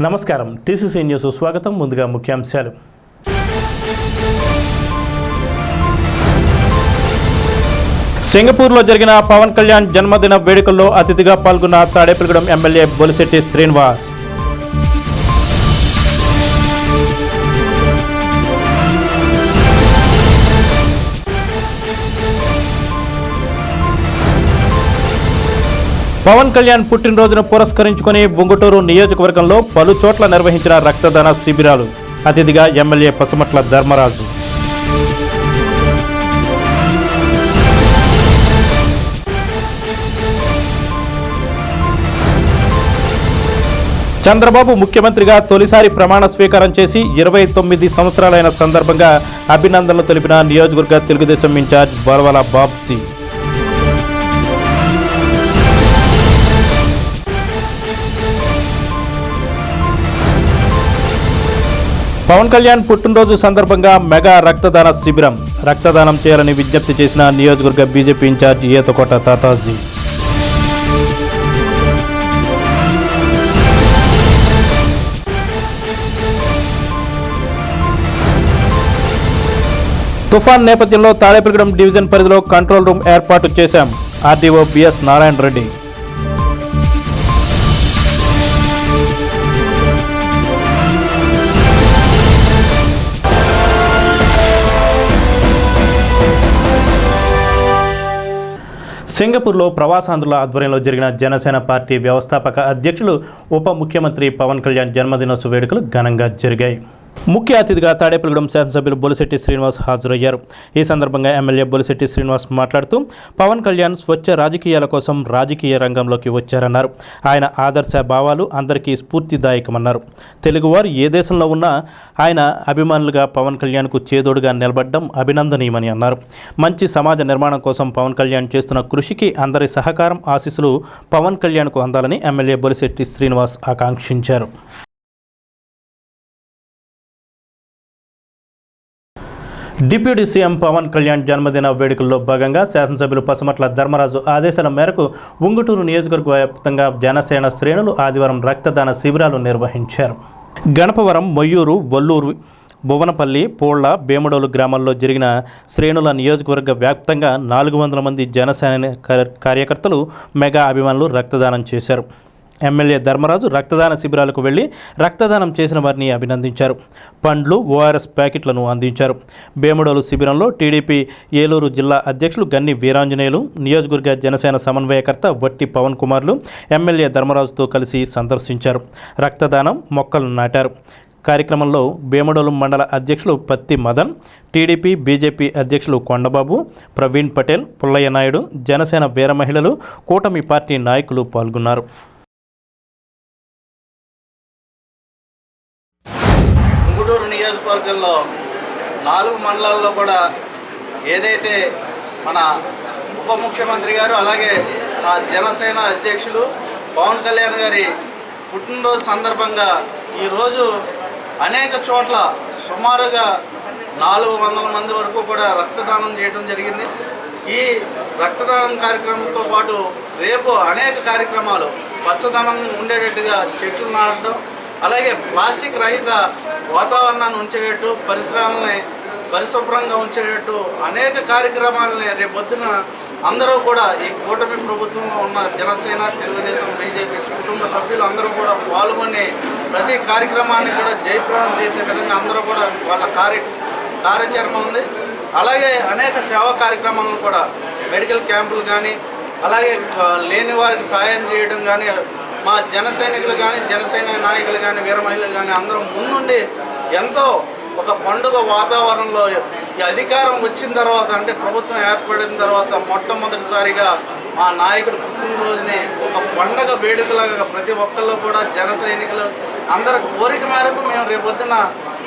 నమస్కారం TCC news స్వాగతం. ముందుగా ముఖ్యాంశాలు. సింగపూర్లో జరిగిన పవన్ కళ్యాణ్ జన్మదిన వేడుకల్లో అతిథిగా పాల్గొన్న తాడేపల్లిగూడెం ఎమ్మెల్యే బొలిశెట్టి శ్రీనివాస్. పవన్ కళ్యాణ్ పుట్టినరోజును పురస్కరించుకుని ఉంగుటూరు నియోజకవర్గంలో పలు చోట్ల నిర్వహించిన రక్తదాన శిబిరాలు. అతిథిగా ఎమ్మెల్యే పసుమట్ల ధర్మరాజు. చంద్రబాబు ముఖ్యమంత్రిగా తొలిసారి ప్రమాణ స్వీకారం చేసి 29 సంవత్సరాలైన సందర్భంగా అభినందనలు తెలిపిన నియోజకవర్గ తెలుగుదేశం ఇన్ఛార్జ్ బర్వాల బాబ్జీ. పవన్ కళ్యాణ్ పుట్టినరోజు సందర్భంగా మెగా రక్తదాన శిబిరం. రక్తదానం చేయాలని విజ్ఞప్తి చేసిన నియోజకవర్గ బీజేపీ ఇన్ఛార్జ్ ఈతకోట తాతాజీ. తుఫాన్ నేపథ్యంలో తాడేపల్లిగూడెం డివిజన్ పరిధిలో కంట్రోల్ రూమ్ ఏర్పాటు చేశాం. RDO BS Narayana Reddy. సింగపూర్లో ప్రవాసాంధ్రుల ఆధ్వర్యంలో జరిగిన జనసేన పార్టీ వ్యవస్థాపక అధ్యక్షులు ఉప ముఖ్యమంత్రి పవన్ కళ్యాణ్ జన్మదినోత్సవ వేడుకలు ఘనంగా జరిగాయి. ముఖ్య అతిథిగా తాడేపల్లిగూడెం శాసనసభ్యులు బొలిశెట్టి శ్రీనివాస్ హాజరయ్యారు. ఈ సందర్భంగా ఎమ్మెల్యే బొలిశెట్టి శ్రీనివాస్ మాట్లాడుతూ పవన్ కళ్యాణ్ స్వచ్ఛ రాజకీయాల కోసం రాజకీయ రంగంలోకి వచ్చారన్నారు. ఆయన ఆదర్శ భావాలు అందరికీ స్ఫూర్తిదాయకమన్నారు. తెలుగువారు ఏ దేశంలో ఉన్నా ఆయన అభిమానులుగా పవన్ కళ్యాణ్కు చేదోడుగా నిలబడడం అభినందనీయమని అన్నారు. మంచి సమాజ నిర్మాణం కోసం పవన్ కళ్యాణ్ చేస్తున్న కృషికి అందరి సహకారం ఆశీస్సులు పవన్ కళ్యాణ్కు అందాలని ఎమ్మెల్యే బొలిశెట్టి శ్రీనివాస్ ఆకాంక్షించారు. డిప్యూటీ సీఎం పవన్ కళ్యాణ్ జన్మదిన వేడుకల్లో భాగంగా శాసనసభ్యులు పసుమట్ల ధర్మరాజు ఆదేశాల మేరకు ఉంగుటూరు నియోజకవర్గ వ్యాప్తంగా జనసేన శ్రేణులు ఆదివారం రక్తదాన శిబిరాలు నిర్వహించారు. గణపవరం, మొయ్యూరు, వల్లూరు, భువనపల్లి, పోళ్ల, భీమడోలు గ్రామాల్లో జరిగిన శ్రేణుల నియోజకవర్గ వ్యాప్తంగా 400 మంది జనసేన కార్యకర్తలు, మెగా అభిమానులు రక్తదానం చేశారు. ఎమ్మెల్యే ధర్మరాజు రక్తదాన శిబిరాలకు వెళ్లి రక్తదానం చేసిన వారిని అభినందించారు. పండ్లు, ఓఆర్ఎస్ ప్యాకెట్లను అందించారు. భీమడోలు శిబిరంలో టీడీపీ ఏలూరు జిల్లా అధ్యక్షులు గన్ని వీరాంజనేయులు, నియోజకవర్గ జనసేన సమన్వయకర్త వట్టి పవన్ కుమార్లు ఎమ్మెల్యే ధర్మరాజుతో కలిసి సందర్శించారు. రక్తదానం, మొక్కలు నాటారు. కార్యక్రమంలో భీమడోలు మండల అధ్యక్షులు పత్తి మదన్, టీడీపీ బీజేపీ అధ్యక్షులు కొండబాబు, ప్రవీణ్ పటేల్, పుల్లయ్య నాయుడు, జనసేన వీర మహిళలు, కూటమి పార్టీ నాయకులు పాల్గొన్నారు. నియోజకవర్గంలో 4 మండలాల్లో కూడా ఏదైతే మన ఉప ముఖ్యమంత్రి గారు అలాగే మా జనసేన అధ్యక్షులు పవన్ కళ్యాణ్ గారి పుట్టినరోజు సందర్భంగా ఈరోజు అనేక చోట్ల సుమారుగా 400 మంది వరకు కూడా రక్తదానం చేయడం జరిగింది. ఈ రక్తదానం కార్యక్రమంతో పాటు రేపు అనేక కార్యక్రమాలు పచ్చదనం ఉండేటట్టుగా చెట్లు నాటడం, అలాగే ప్లాస్టిక్ రహిత వాతావరణాన్ని ఉంచేటట్టు, పరిసరాలని పరిశుభ్రంగా ఉంచేటట్టు అనేక కార్యక్రమాలని రేపొద్దున అందరూ కూడా ఈ కూటమి ప్రభుత్వంలో ఉన్న జనసేన, తెలుగుదేశం, బీజేపీ కుటుంబ సభ్యులు అందరూ కూడా పాల్గొని ప్రతి కార్యక్రమాన్ని కూడా జయప్రదం చేసే విధంగా అందరూ కూడా వాళ్ళ కార్యాచరణ ఉంది. అలాగే అనేక సేవా కార్యక్రమాలను కూడా మెడికల్ క్యాంపులు కానీ, అలాగే లేని వారికి సాయం చేయడం కానీ, మా జన సైనికులు కానీ, జనసేన నాయకులు కానీ, వీర మహిళలు కానీ అందరం ముందుండి ఎంతో ఒక పండుగ వాతావరణంలో ఈ అధికారం వచ్చిన తర్వాత, అంటే ప్రభుత్వం ఏర్పడిన తర్వాత మొట్టమొదటిసారిగా మా నాయకుడు పుట్టినరోజుని ఒక పండగ వేడుకలాగా ప్రతి ఒక్కళ్ళు కూడా జన సైనికులు అందరి కోరిక మేరకు మేము రేపొద్దున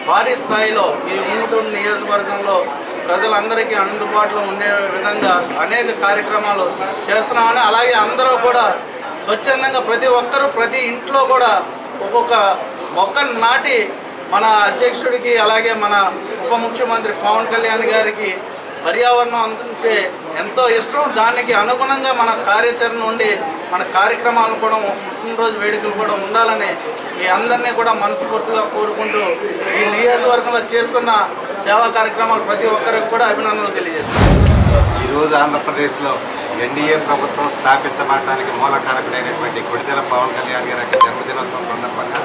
భారీ స్థాయిలో ఈ ఉంగుటూరు నియోజకవర్గంలో ప్రజలందరికీ అందుబాటులో ఉండే విధంగా అనేక కార్యక్రమాలు చేస్తున్నామని, అలాగే అందరూ కూడా స్వచ్ఛందంగా ప్రతి ఒక్కరూ ప్రతి ఇంట్లో కూడా ఒక్కొక్క మొక్కను నాటి మన అధ్యక్షుడికి అలాగే మన ఉప ముఖ్యమంత్రి పవన్ కళ్యాణ్ గారికి పర్యావరణం అంటే ఎంతో ఇష్టం. దానికి అనుగుణంగా మన కార్యాచరణ ఉండి మన కార్యక్రమాలు కూడా పుట్టినరోజు వేడుకలు కూడా ఉండాలని మీ అందరినీ కూడా మనస్ఫూర్తిగా కోరుకుంటూ ఈ నియోజకవర్గంలో చేస్తున్న సేవా కార్యక్రమాలు ప్రతి ఒక్కరికి కూడా అభినందనలు తెలియజేస్తున్నాను. ఈరోజు ఆంధ్రప్రదేశ్లో ఎన్డీఏ ప్రభుత్వం స్థాపించబడడానికి మూల కారకుడైనటువంటి కొడిదెల పవన్ కళ్యాణ్ గారి యొక్క జన్మదినోత్సవం సందర్భంగా,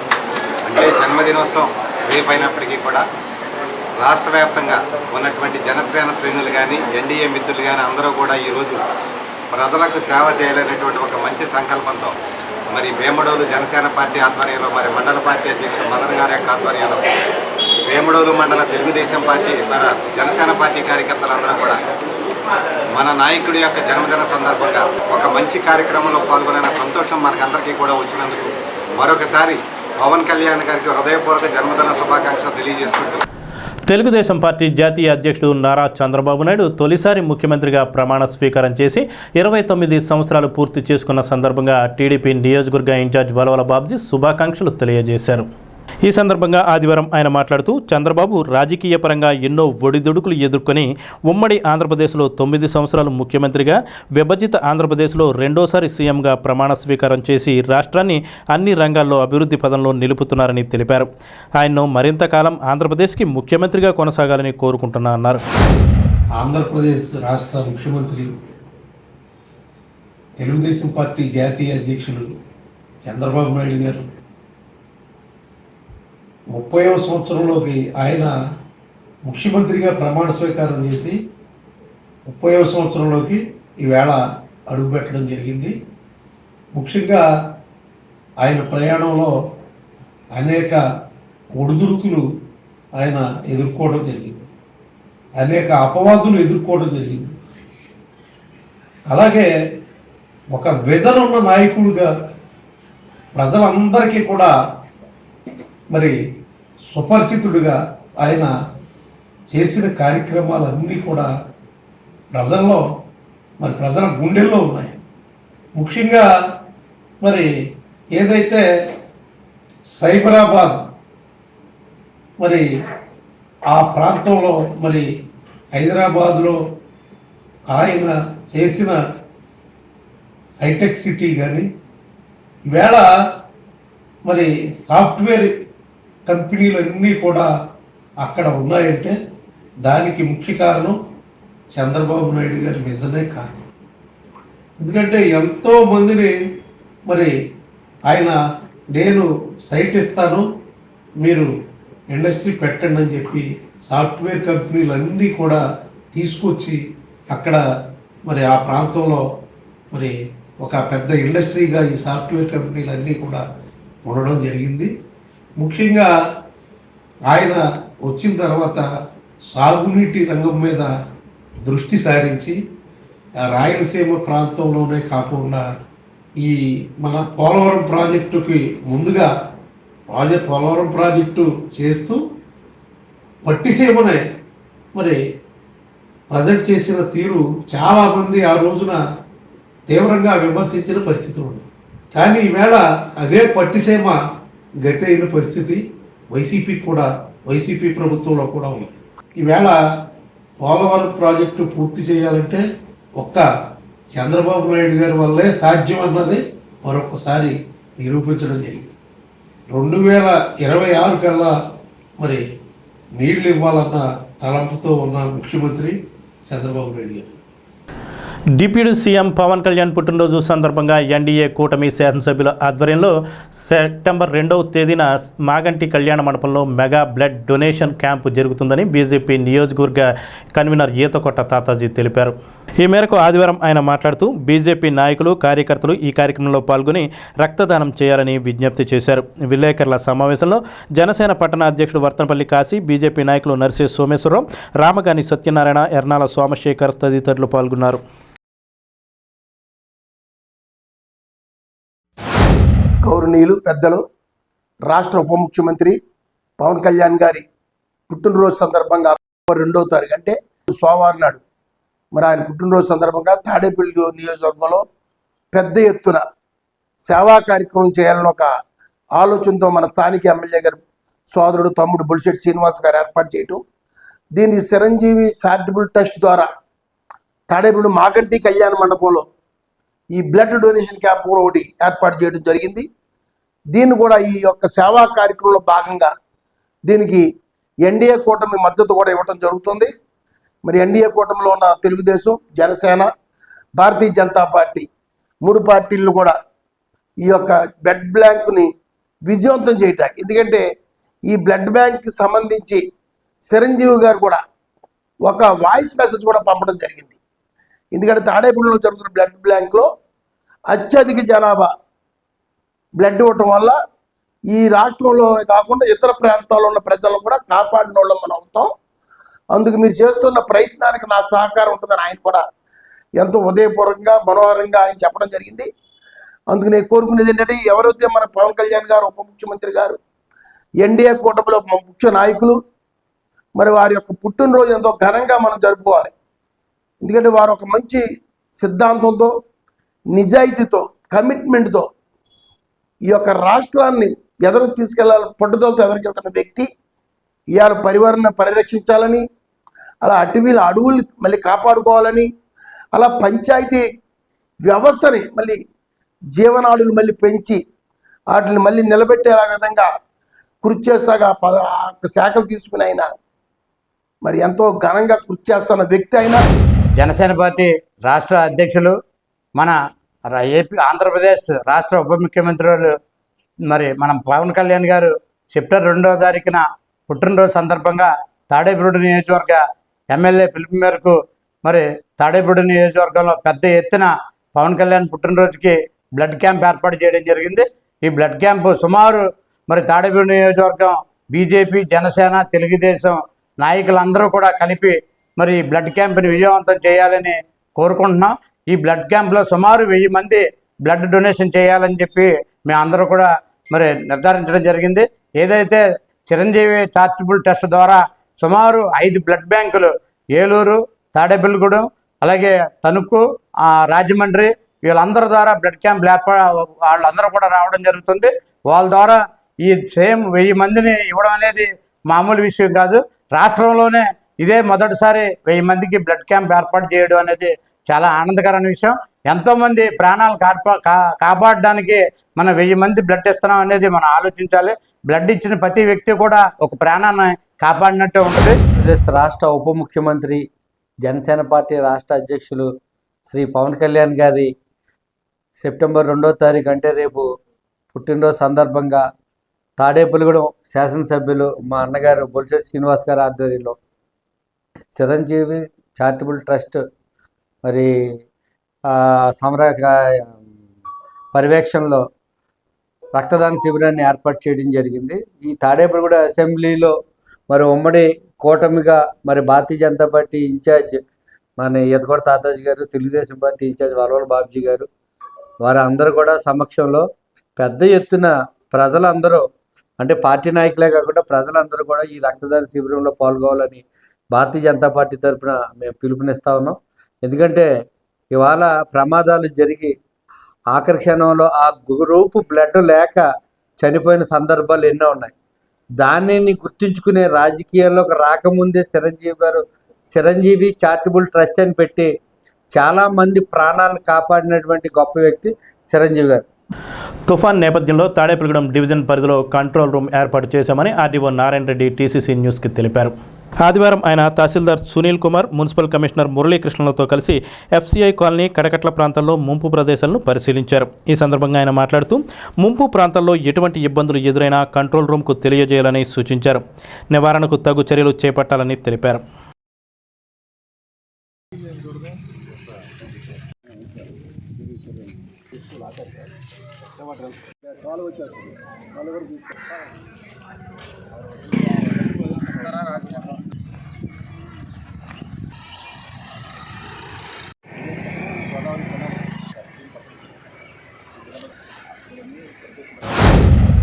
అంటే జన్మదినోత్సవం రేపైనప్పటికీ కూడా రాష్ట్ర వ్యాప్తంగా ఉన్నటువంటి జనసేన శ్రేణులు కానీ ఎన్డీఏ మిత్రులు కానీ అందరూ కూడా ఈరోజు ప్రజలకు సేవ చేయాలనేటువంటి ఒక మంచి సంకల్పంతో మరి వేమడోలు జనసేన పార్టీ ఆధ్వర్యంలో, మరి మండల పార్టీ అధ్యక్షుడు మదన్ గారి యొక్క ఆధ్వర్యంలో వేమడోలు మండల తెలుగుదేశం పార్టీ మన జనసేన పార్టీ కార్యకర్తలందరూ కూడా మన నాయకుడి యొక్క జన్మదిన సందర్భంగా ఒక మంచి కార్యక్రమంలో పాల్గొనే సంతోషం మనకందరికీ కూడా వచ్చినందుకు మరొకసారి పవన్ కళ్యాణ్ గారికి హృదయపూర్వక జన్మదిన శుభాకాంక్షలు తెలియజేసుకుంటూ, తెలుగుదేశం పార్టీ జాతీయ అధ్యక్షుడు నారా చంద్రబాబు నాయుడు తొలిసారి ముఖ్యమంత్రిగా ప్రమాణ స్వీకారం చేసి 29 సంవత్సరాలు పూర్తి చేసుకున్న సందర్భంగా టీడీపీ నియోజకవర్గ ఇన్ఛార్జ్ వలవల బాబ్జీ శుభాకాంక్షలు తెలియజేశారు. ఈ సందర్భంగా ఆదివారం ఆయన మాట్లాడుతూ చంద్రబాబు రాజకీయ పరంగా ఎన్నో ఒడిదుడుకులు ఎదుర్కొని ఉమ్మడి ఆంధ్రప్రదేశ్లో 9 సంవత్సరాలు ముఖ్యమంత్రిగా, విభజిత ఆంధ్రప్రదేశ్లో రెండోసారి సీఎంగా ప్రమాణ స్వీకారం చేసి రాష్ట్రాన్ని అన్ని రంగాల్లో అభివృద్ధి పదంలో నిలుపుతున్నారని తెలిపారు. ఆయన్ను మరింత కాలం ఆంధ్రప్రదేశ్కి ముఖ్యమంత్రిగా కొనసాగాలని కోరుకుంటున్నా అన్నారు. ఆంధ్రప్రదేశ్ రాష్ట్ర ముఖ్యమంత్రి తెలుగుదేశం పార్టీ జాతీయ అధ్యక్షుడు చంద్రబాబు నాయుడు గారు 30వ సంవత్సరంలోకి ఆయన ముఖ్యమంత్రిగా ప్రమాణ స్వీకారం చేసి 30వ సంవత్సరంలోకి ఈవేళ అడుగుపెట్టడం జరిగింది. ముఖ్యంగా ఆయన ప్రయాణంలో అనేక ఒడిదుడుకులు ఆయన ఎదుర్కోవడం జరిగింది, అనేక అపవాదులు ఎదుర్కోవడం జరిగింది. అలాగే ఒక విజన్ ఉన్న నాయకుడిగా ప్రజలందరికీ కూడా మరి సుపరిచితుడిగా ఆయన చేసిన కార్యక్రమాలన్నీ కూడా ప్రజల్లో, మరి ప్రజల గుండెల్లో ఉన్నాయి. ముఖ్యంగా మరి ఏదైతే సైబరాబాద్ మరి ఆ ప్రాంతంలో, మరి హైదరాబాద్లో ఆయన చేసిన హైటెక్ సిటీ కానీ, ఈవేళ మరి సాఫ్ట్వేర్ కంపెనీలన్నీ కూడా అక్కడ ఉన్నాయంటే దానికి ముఖ్య కారణం చంద్రబాబు నాయుడు గారి విజనే కారణం. ఎందుకంటే ఎంతోమందిని మరి ఆయన నేను సైట్ ఇస్తాను, మీరు ఇండస్ట్రీ పెట్టండి అని చెప్పి సాఫ్ట్వేర్ కంపెనీలన్నీ కూడా తీసుకొచ్చి అక్కడ మరి ఆ ప్రాంతంలో మరి ఒక పెద్ద ఇండస్ట్రీగా ఈ సాఫ్ట్వేర్ కంపెనీలన్నీ కూడా ఉండడం జరిగింది. ముఖ్యంగా ఆయన వచ్చిన తర్వాత సాగునీటి రంగం మీద దృష్టి సారించి రాయలసీమ ప్రాంతంలోనే కాకుండా ఈ మన పోలవరం ప్రాజెక్టుకి ముందుగా పోలవరం ప్రాజెక్టు చేస్తూ పట్టిసీమనే మరి ప్రజెంట్ చేసిన తీరు చాలామంది ఆ రోజున తీవ్రంగా విమర్శించిన పరిస్థితి ఉంది. కానీ ఈవేళ అదే పట్టిసీమ గతి అయిన పరిస్థితి వైసీపీ ప్రభుత్వంలో కూడా ఉంది. ఈవేళ పోలవరం ప్రాజెక్టు పూర్తి చేయాలంటే ఒక్క చంద్రబాబు నాయుడు గారి వల్లే సాధ్యం అన్నది మరొకసారి నిరూపించడం జరిగింది. 2026 కల్లా మరి నీళ్లు ఇవ్వాలన్న తలంపుతో ఉన్న ముఖ్యమంత్రి చంద్రబాబు నాయుడు గారు. డిప్యూటీ సీఎం పవన్ కళ్యాణ్ పుట్టినరోజు సందర్భంగా ఎన్డీఏ కూటమి శాసనసభ్యుల ఆధ్వర్యంలో సెప్టెంబర్ 2వ తేదీన మాగంటి కళ్యాణ మండపంలో మెగా బ్లడ్ డొనేషన్ క్యాంపు జరుగుతుందని బీజేపీ నియోజకవర్గ కన్వీనర్ ఈతకొట్ట తాతాజీ తెలిపారు. ఈ మేరకు ఆదివారం ఆయన మాట్లాడుతూ బీజేపీ నాయకులు, కార్యకర్తలు ఈ కార్యక్రమంలో పాల్గొని రక్తదానం చేయాలని విజ్ఞప్తి చేశారు. విలేకరుల సమావేశంలో జనసేన పట్టణ అధ్యక్షుడు వర్తనపల్లి కాశీ, బీజేపీ నాయకులు నర్సే సోమేశ్వరరావు, రామగాని సత్యనారాయణ, ఎర్నాల సోమశేఖర్ తదితరులు పాల్గొన్నారు. గౌరవనీయులు పెద్దలు రాష్ట్ర ఉప ముఖ్యమంత్రి పవన్ కళ్యాణ్ గారి పుట్టినరోజు సందర్భంగా 2వ తారీఖు అంటే సోమవారం నాడు మరి ఆయన పుట్టినరోజు సందర్భంగా తాడేపల్లి నియోజకవర్గంలో పెద్ద ఎత్తున సేవా కార్యక్రమం చేయాలని ఒక ఆలోచనతో మన స్థానిక ఎమ్మెల్యే గారు సోదరుడు తమ్ముడు బొలిశెట్టి శ్రీనివాస్ గారు ఏర్పాటు చేయటం, దీన్ని చిరంజీవి చారిటబుల్ ట్రస్ట్ ద్వారా తాడేపల్లి మాగంటి కళ్యాణ మండపంలో ఈ బ్లడ్ డొనేషన్ క్యాంప్ కూడా ఒకటి ఏర్పాటు చేయడం జరిగింది. దీన్ని కూడా ఈ యొక్క సేవా కార్యక్రమంలో భాగంగా దీనికి ఎన్డీఏ కూటమి మద్దతు కూడా ఇవ్వడం జరుగుతుంది. మరి ఎన్డీఏ కూటమిలో ఉన్న తెలుగుదేశం, జనసేన, భారతీయ జనతా పార్టీ 3 పార్టీలను కూడా ఈ యొక్క బ్లడ్ బ్యాంకుని విజయవంతం చేయటానికి, ఎందుకంటే ఈ బ్లడ్ బ్యాంక్కి సంబంధించి చిరంజీవి గారు కూడా ఒక వాయిస్ మెసేజ్ కూడా పంపడం జరిగింది. ఎందుకంటే తాడేపల్లిలో జరుగుతున్న బ్లడ్ బ్యాంక్లో అత్యధిక జనాభా బ్లడ్ ఇవ్వటం వల్ల ఈ రాష్ట్రంలో కాకుండా ఇతర ప్రాంతాల్లో ఉన్న ప్రజలను కూడా కాపాడిన వాళ్ళం మనం అవుతాం. అందుకు మీరు చేస్తున్న ప్రయత్నానికి నా సహకారం ఉంటుందని ఆయన కూడా ఎంతో ఉదయపూర్వకంగా మనోహరంగా ఆయన చెప్పడం జరిగింది. అందుకు నేను కోరుకునేది ఏంటంటే, ఎవరైతే మన పవన్ కళ్యాణ్ గారు, ఉప ముఖ్యమంత్రి గారు, ఎన్డీఏ కూటమిలో ముఖ్య నాయకులు, మరి వారి యొక్క పుట్టినరోజు ఎంతో ఘనంగా మనం జరుపుకోవాలి. ఎందుకంటే వారు ఒక మంచి సిద్ధాంతంతో, నిజాయితీతో, కమిట్మెంట్తో ఈ యొక్క రాష్ట్రాన్ని ఎదురు తీసుకెళ్లాలి, పట్టుదలతో ఎదురుకెళ్తున్న వ్యక్తి. ఇవాళ పరివారాన్ని పరిరక్షించాలని, అలా అడవుల్ని మళ్ళీ కాపాడుకోవాలని, అలా పంచాయతీ వ్యవస్థని మళ్ళీ జీవనాడులు మళ్ళీ పెంచి వాటిని మళ్ళీ నిలబెట్టే విధంగా కృషి చేస్తాగా శాఖలు తీసుకుని ఆయన మరి ఎంతో ఘనంగా కృషి చేస్తున్న వ్యక్తి అయినా. జనసేన పార్టీ రాష్ట్ర అధ్యక్షులు, మన ఏపీ ఆంధ్రప్రదేశ్ రాష్ట్ర ఉప ముఖ్యమంత్రులు మరి మనం పవన్ కళ్యాణ్ గారు సెప్టెంబర్ 2వ తారీఖున పుట్టినరోజు సందర్భంగా తాడేపల్లి నియోజకవర్గ ఎమ్మెల్యే పిలుపు మేరకు మరి తాడేపల్లి నియోజకవర్గంలో పెద్ద ఎత్తున పవన్ కళ్యాణ్ పుట్టినరోజుకి బ్లడ్ క్యాంప్ ఏర్పాటు చేయడం జరిగింది. ఈ బ్లడ్ క్యాంపు సుమారు మరి తాడేపల్లి నియోజకవర్గం బీజేపీ, జనసేన, తెలుగుదేశం నాయకులందరూ కూడా కలిపి మరి బ్లడ్ క్యాంప్ని విజయవంతం చేయాలని కోరుకుంటున్నాం. ఈ బ్లడ్ క్యాంప్లో సుమారు 1000 మంది బ్లడ్ డొనేషన్ చేయాలని చెప్పి మేమందరూ కూడా మరి నిర్ధారించడం జరిగింది. ఏదైతే చిరంజీవి చారిటబుల్ ట్రస్ట్ ద్వారా సుమారు 5 బ్లడ్ బ్యాంకులు ఏలూరు, తాడేపల్లిగూడెం, అలాగే తణుకు, రాజమండ్రి వీళ్ళందరి ద్వారా బ్లడ్ క్యాంప్ వాళ్ళందరూ కూడా రావడం జరుగుతుంది. వాళ్ళ ద్వారా ఈ సేమ్ 1000 మందిని ఇవ్వడం అనేది మామూలు విషయం కాదు. రాష్ట్రంలోనే ఇదే మొదటిసారి 1000 మందికి బ్లడ్ క్యాంప్ ఏర్పాటు చేయడం అనేది చాలా ఆనందకరమైన విషయం. ఎంతోమంది ప్రాణాలు కాపాడడానికి మనం 1000 మంది బ్లడ్ ఇస్తున్నాం అనేది మనం ఆలోచించాలి. బ్లడ్ ఇచ్చిన ప్రతి వ్యక్తి కూడా ఒక ప్రాణాన్ని కాపాడినట్టే ఉంటుంది. ఆంధ్రప్రదేశ్ రాష్ట్ర ఉప ముఖ్యమంత్రి, జనసేన పార్టీ రాష్ట్ర అధ్యక్షులు శ్రీ పవన్ కళ్యాణ్ గారి సెప్టెంబర్ 2వ తారీఖు అంటే రేపు పుట్టినరోజు సందర్భంగా తాడేపల్లిగూడెం శాసనసభ్యులు మా అన్నగారు బొలిశెట్టి శ్రీనివాస్ గారి ఆధ్వర్యంలో చిరంజీవి చారిటబుల్ ట్రస్ట్ మరి పర్యవేక్షణలో రక్తదాన శిబిరాన్ని ఏర్పాటు చేయడం జరిగింది. ఈ తాడేపల్లిగూడెం అసెంబ్లీలో మరి ఉమ్మడి కూటమిగా మరి భారతీయ జనతా పార్టీ ఇన్ఛార్జ్ మన ఈతకోట తాతాజీ గారు, తెలుగుదేశం పార్టీ ఇన్ఛార్జ్ వరవల బాబుజీ గారు, వారి అందరూ కూడా సమక్షంలో పెద్ద ఎత్తున ప్రజలందరూ, అంటే పార్టీ నాయకులే కాకుండా ప్రజలందరూ కూడా ఈ రక్తదాన శిబిరంలో పాల్గొవాలని భారతీయ జనతా పార్టీ తరఫున మేము పిలుపునిస్తా ఉన్నాం. ఎందుకంటే ఇవాళ ప్రమాదాలు జరిగి ఆఖరి క్షణంలో ఆ గ్రూపు బ్లడ్ లేక చనిపోయిన సందర్భాలు ఎన్నో ఉన్నాయి. దానిని గుర్తుంచుకునే రాజకీయాల్లోకి రాకముందే చిరంజీవి చారిటబుల్ ట్రస్ట్ అని పెట్టి చాలామంది ప్రాణాలను కాపాడినటువంటి గొప్ప వ్యక్తి చిరంజీవి గారు. తుఫాన్ నేపథ్యంలో తాడేపల్లిగూడెం డివిజన్ పరిధిలో కంట్రోల్ రూమ్ ఏర్పాటు చేశామని ఆర్డీఓ నారాయణ రెడ్డి టీసీసీ న్యూస్కి తెలిపారు. ఆదివారం ఆయన తహసీల్దార్ సునీల్ కుమార్, మున్సిపల్ కమిషనర్ మురళీకృష్ణలతో కలిసి ఎఫ్సీఐ కాలనీ, కడకట్ల ప్రాంతాల్లో ముంపు ప్రదేశాలను పరిశీలించారు. ఈ సందర్భంగా ఆయన మాట్లాడుతూ ముంపు ప్రాంతాల్లో ఎటువంటి ఇబ్బందులు ఎదురైనా కంట్రోల్ రూమ్కు తెలియజేయాలని సూచించారు. నివారణకు తగు చర్యలు చేపట్టాలని తెలిపారు.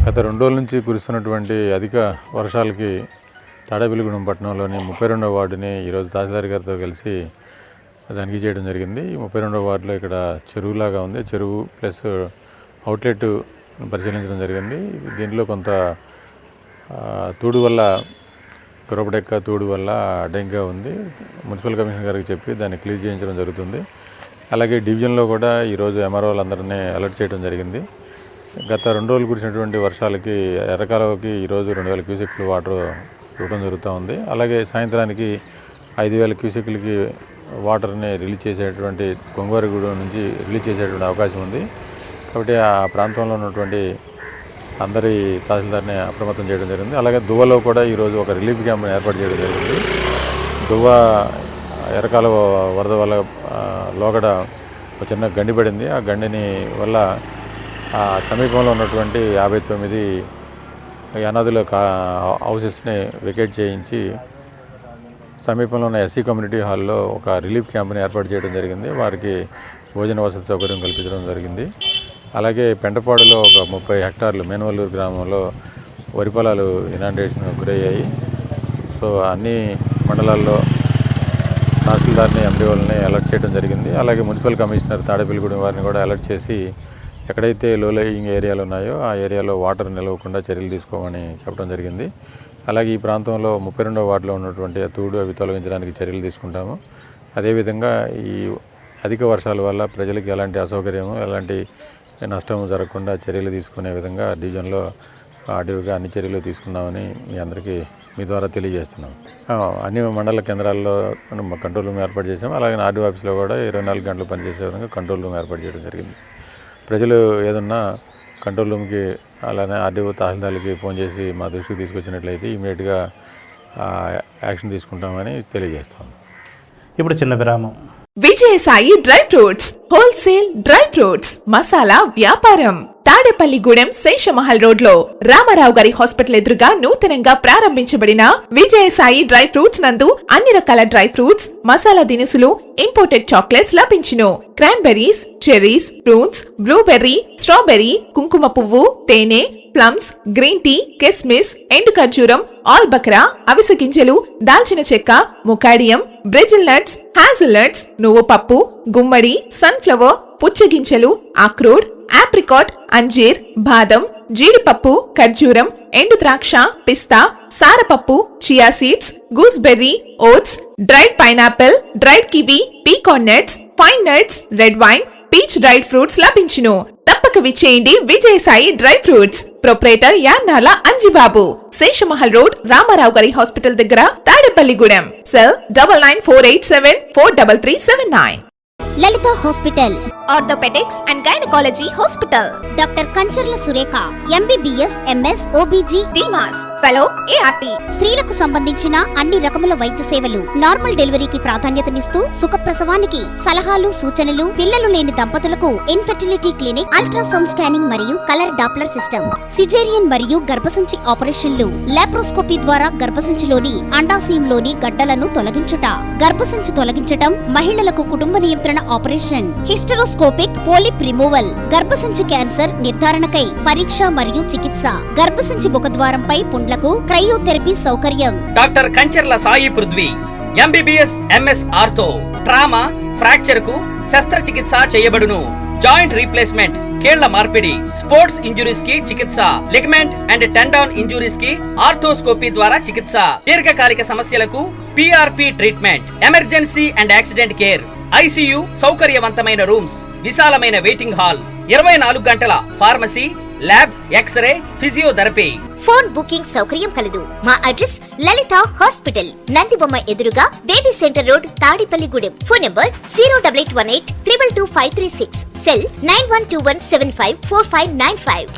గత 2 రోజుల నుంచి కురుస్తున్నటువంటి అధిక వర్షాలకి తాడేపల్లిగూడెం పట్టణంలోని 32వ వార్డుని ఈరోజు తహసీల్దార్ గారితో కలిసి తనిఖీ చేయడం జరిగింది. ఈ 32వ వార్డులో ఇక్కడ చెరువులాగా ఉంది. చెరువు ప్లస్ అవుట్లెట్ పరిశీలించడం జరిగింది. దీంట్లో కొంత తూడు వల్ల, కురపడెక్క తూడు వల్ల అడ్డంగా ఉంది. మున్సిపల్ కమిషనర్ గారికి చెప్పి దాన్ని క్లీన్ చేయించడం జరుగుతుంది. అలాగే డివిజన్లో కూడా ఈరోజు ఎంఆర్ఓలందరినీ అలర్ట్ చేయడం జరిగింది. గత 2 రోజులు కురిసినటువంటి వర్షాలకి ఎర్రకాలువకి ఈరోజు 2000 క్యూసెక్లు వాటర్ ఇవ్వడం జరుగుతూ ఉంది. అలాగే సాయంత్రానికి 5000 క్యూసెక్లకి వాటర్ని రిలీజ్ చేసేటువంటి కొంగవారిగూడెం నుంచి రిలీజ్ చేసేటువంటి అవకాశం ఉంది. కాబట్టి ఆ ప్రాంతంలో ఉన్నటువంటి అందరి తహసీల్దార్ని అప్రమత్తం చేయడం జరిగింది. అలాగే దువ్వలో కూడా ఈరోజు ఒక రిలీఫ్ క్యాంప్ని ఏర్పాటు చేయడం జరిగింది. దువ్వ ఎర్రకాలువ వరద వల్ల లోగడ ఒక చిన్న గండి పడింది. ఆ గండిని వల్ల ఆ సమీపంలో ఉన్నటువంటి 59 అనాథుల హౌసెస్ని వెకేట్ చేయించి సమీపంలో ఉన్న ఎస్సీ కమ్యూనిటీ హాల్లో ఒక రిలీఫ్ క్యాంప్ని ఏర్పాటు చేయడం జరిగింది. వారికి భోజన వసతి సౌకర్యం కల్పించడం జరిగింది. అలాగే పెంటపాడులో ఒక 30 హెక్టార్లు మేనవల్లూరు గ్రామంలో వరి పొలాలు ఇనాండేషన్ గురయ్యాయి. సో అన్ని మండలాల్లో తహసీల్దార్ని ఎండిఓలని అలర్ట్ చేయడం జరిగింది. అలాగే మున్సిపల్ కమిషనర్ తాడేపల్లిగూడెం వారిని కూడా అలర్ట్ చేసి ఎక్కడైతే లో లయింగ్ ఏరియాలు ఉన్నాయో ఆ ఏరియాలో వాటర్ నిలవకుండా చర్యలు తీసుకోమని చెప్పడం జరిగింది. అలాగే ఈ ప్రాంతంలో 32వ వార్డులో ఉన్నటువంటి తూడు అవి తొలగించడానికి చర్యలు తీసుకుంటాము. అదేవిధంగా ఈ అధిక వర్షాల వల్ల ప్రజలకు ఎలాంటి అసౌకర్యము ఎలాంటి నష్టము జరగకుండా చర్యలు తీసుకునే విధంగా డివిజన్లో అడివిగా అన్ని చర్యలు తీసుకున్నామని మీ అందరికీ మీ ద్వారా తెలియజేస్తున్నాం. అన్ని మండల కేంద్రాల్లో కంట్రోల్ రూమ్ ఏర్పాటు చేసాము. అలాగే ఆర్డీఓ ఆఫీస్లో కూడా 24 గంటలు పనిచేసే విధంగా కంట్రోల్ రూమ్ ఏర్పాటు చేయడం జరిగింది. ప్రజలు ఏదన్నా కంట్రోల్ రూమ్కి అలానే ఆర్డీఓ తహసీల్దార్లకి ఫోన్ చేసి మా దృష్టికి తీసుకొచ్చినట్లయితే ఇమీడియట్గా యాక్షన్ తీసుకుంటామని తెలియజేస్తాం. ఇప్పుడు చిన్న విరామం. Vijayasai dry fruits wholesale dry fruits masala వ్యాపారం తాడేపల్లిగూడెం శేషమహల్ రోడ్ లో రామారావు గారి హాస్పిటల్ ఎదురుగా నూతనంగా ప్రారంభించబడిన విజయసాయి డ్రై ఫ్రూట్స్ నందు అన్ని రకాల డ్రై ఫ్రూట్స్ మసాలా దినుసులు ఇంపోర్టెడ్ చాక్లెట్స్ లభించును. Cranberries, cherries, fruits, blueberry, strawberry, కుంకుమ పువ్వు, తేనె, ప్లమ్స్, గ్రీన్ టీ, కిస్మిస్, ఎండు ఖర్జూరం, ఆల్ బక్రా, అవిసె గింజలు, దాల్చిన చెక్క, ముకాడియం, బ్రెజిల్ నట్స్, హ్యాజిల్ నట్స్, నువ్వు పప్పు, గుమ్మడి, సన్ఫ్లవర్, పుచ్చగింజలు, అక్రోడ్, ఆప్రికాట్, అంజీర్, బాదం, జీడిపప్పు, ఖర్జూరం, ఎండు ద్రాక్ష, పిస్తా, సారపప్పు, chia seeds, gooseberry, oats, dried pineapple, dried kiwi, pecan nuts, pine nuts, red wine, peach dried fruits లభించును. తప్పక విచ్చేయండి Vijayasai dry fruits. Proprietor Yannala Anjibabu, Seshamahal road, Ramarao గారి హాస్పిటల్ దగ్గర, Tadepalligudem. Cell 9948743379. Lalitha hospital, orthopaedics and gynaecology hospital. Doctor Kancharla Surekha, MBBS, MS, OBG, డిమాస్, fellow, ART. స్త్రీలకు సంబంధించిన అన్ని రకముల వైద్య సేవలు, నార్మల్ డెలివరీకి ప్రాధాన్యతనిస్తూ సుఖప్రసవానికి సలహాలు, సూచనలు, పిల్లలు లేని దంపతులకు ఇన్ఫెర్టిలిటీ క్లినిక్, అల్ట్రాసౌండ్ స్కానింగ్ మరియు కలర్ డాప్లర్ సిస్టమ్, సిజేరియన్ మరియు గర్భసంచి ఆపరేషన్లు, లాప్రోస్కోపీ ద్వారా గర్భసంచిలోని అండాశయంలోని గడ్డలను తొలగించుట, గర్భసంచి తొలగించటం, మహిళలకు కుటుంబ నియంత్రణ ఆపరేషన్, హిస్టరోస్కోపిక్ పోలిప్ రిమూవల్, గర్భసంచి క్యాన్సర్ నిర్ధారణకై పరీక్ష మరియు చికిత్స, గర్భసంచి ముఖద్వారంపై పుండ్లకు క్రయోథెరపీ సౌకర్యం. Doctor Kancharla Sai Prithvi, MBBS, MS ortho, trauma, fracture కు శస్త్రచికిత్స చేయబడును. జాయింట్ రీప్లేస్మెంట్, కీళ్ల మార్పిడి, స్పోర్ట్స్ ఇంజురీస్ కి చికిత్స, లిగమెంట్ అండ్ టెండాన్ ఇంజురీస్ కి ఆర్థోస్కోపీ ద్వారా చికిత్స, దీర్ఘకాలిక సమస్యలకు PRP treatment, emergency and accident care, ICU సౌకర్యవంతమైన రూమ్స్, విశాలమైన వెయిటింగ్ హాల్, 24 గంటల pharmacy, lab, x ray, physiotherapy. Phone booking సౌకర్యం కలదు. మా అడ్రస్ లలిత హాస్పిటల్, నందిబొమ్మ ఎదురుగా, baby centre road, Tadepalligudem. Phone number 08818222536. Cell 9121754595.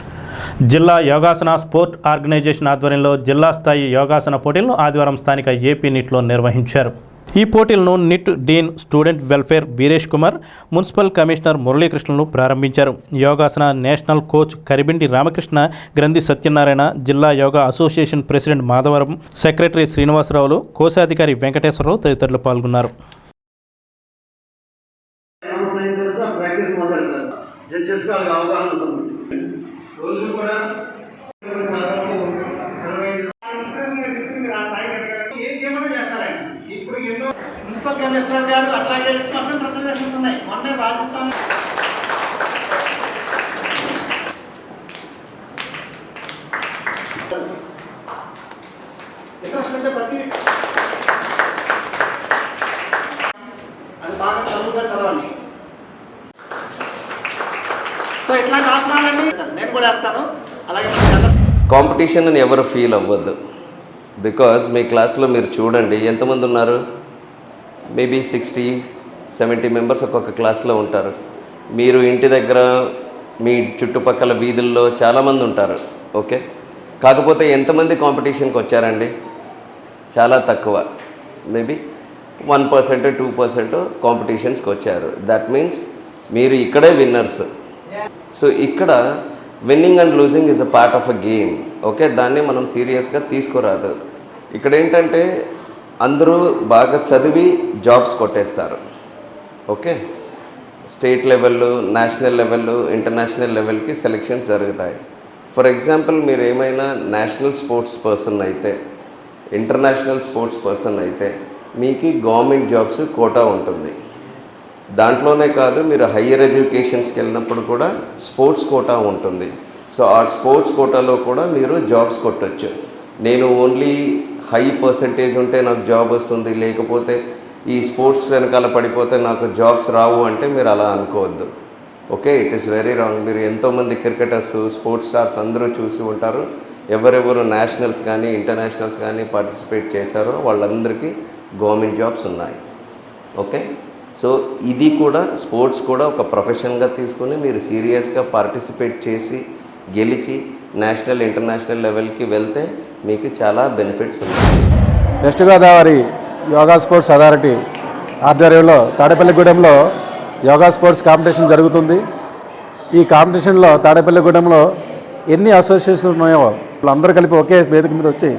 జిల్లా యోగాసన స్పోర్ట్ ఆర్గనైజేషన్ ఆధ్వర్యంలో జిల్లా స్థాయి యోగాసన పోటీలను ఆదివారం స్థానిక ఏపీ నిట్లో నిర్వహించారు. ఈ పోటీలను NIT dean student welfare Veeresh Kumar, municipal commissioner మురళీకృష్ణలు ప్రారంభించారు. యోగాసన నేషనల్ కోచ్ కరిబిండి రామకృష్ణ, గ్రంథి సత్యనారాయణ, జిల్లా yoga association president Madhavaram, secretary శ్రీనివాసరావులు, కోశాధికారి వెంకటేశ్వరరావు తదితరులు పాల్గొన్నారు. మున్సిపల్ కమిషనర్ గారు అట్లాగే రిజర్వేషన్స్ ఉన్నాయి. మొన్నే రాజస్థాన్ ప్రతి అది బాగా చదువుగా చదవండి. ఇట్లాంటి ఆసనాలన్నీ నేను కూడా వేస్తాను. అలాగే కాంపిటీషన్ అని ఎవరు ఫీల్ అవ్వద్దు. బికాజ్ మీ క్లాస్లో మీరు చూడండి ఎంతమంది ఉన్నారు, మేబీ 60-70 మెంబర్స్ ఒక్కొక్క క్లాస్లో ఉంటారు. మీరు ఇంటి దగ్గర మీ చుట్టుపక్కల వీధుల్లో చాలామంది ఉంటారు. ఓకే, కాకపోతే ఎంతమంది కాంపిటీషన్కి వచ్చారండి? చాలా తక్కువ, మేబీ 1% 2% కాంపిటీషన్స్కి వచ్చారు. దట్ మీన్స్ మీరు ఇక్కడే విన్నర్స్. సో ఇక్కడ winning and losing is a part of a game. Okay, దాన్ని మనం సీరియస్గా తీసుకురాదు. ఇక్కడ ఏంటంటే అందరూ బాగా చదివి జాబ్స్ కొట్టేస్తారు. Okay, state level, national level, international లెవెల్కి సెలెక్షన్స్ జరుగుతాయి. ఫర్ ఎగ్జాంపుల్ మీరు ఏమైనా నేషనల్ స్పోర్ట్స్ పర్సన్ అయితే, ఇంటర్నేషనల్ స్పోర్ట్స్ పర్సన్ అయితే మీకు గవర్నమెంట్ జాబ్స్ కోటా ఉంటుంది. దాంట్లోనే కాదు, మీరు హయ్యర్ ఎడ్యుకేషన్స్కి వెళ్ళినప్పుడు కూడా స్పోర్ట్స్ కోటా ఉంటుంది. సో ఆ స్పోర్ట్స్ కోటాలో కూడా మీరు జాబ్స్ కొట్టచ్చు. నేను ఓన్లీ హై పర్సంటేజ్ ఉంటే నాకు జాబ్ వస్తుంది, లేకపోతే ఈ స్పోర్ట్స్ వెనకాల పడిపోతే నాకు జాబ్స్ రావు అంటే మీరు అలా అనుకోవద్దు. Okay, it is very wrong. మీరు ఎంతోమంది క్రికెటర్స్, స్పోర్ట్స్ స్టార్స్ అందరూ చూసి ఉంటారు. ఎవరెవరు నేషనల్స్ కానీ ఇంటర్నేషనల్స్ కానీ పార్టిసిపేట్ చేశారో వాళ్ళందరికీ గవర్నమెంట్ జాబ్స్ ఉన్నాయి. ఓకే, సో ఇది కూడా స్పోర్ట్స్ కూడా ఒక ప్రొఫెషన్గా తీసుకొని మీరు సీరియస్గా పార్టిసిపేట్ చేసి గెలిచి నేషనల్ ఇంటర్నేషనల్ లెవెల్కి వెళ్తే మీకు చాలా బెనిఫిట్స్ ఉన్నాయి. West Godavari yoga sports authority ఆధ్వర్యంలో తాడేపల్లిగూడెంలో యోగా స్పోర్ట్స్ కాంపిటీషన్ జరుగుతుంది. ఈ కాంపిటీషన్లో తాడేపల్లిగూడెంలో ఎన్ని అసోసియేషన్స్ ఉన్నాయో వాళ్ళందరూ కలిపి ఒకే వేదిక మీద వచ్చి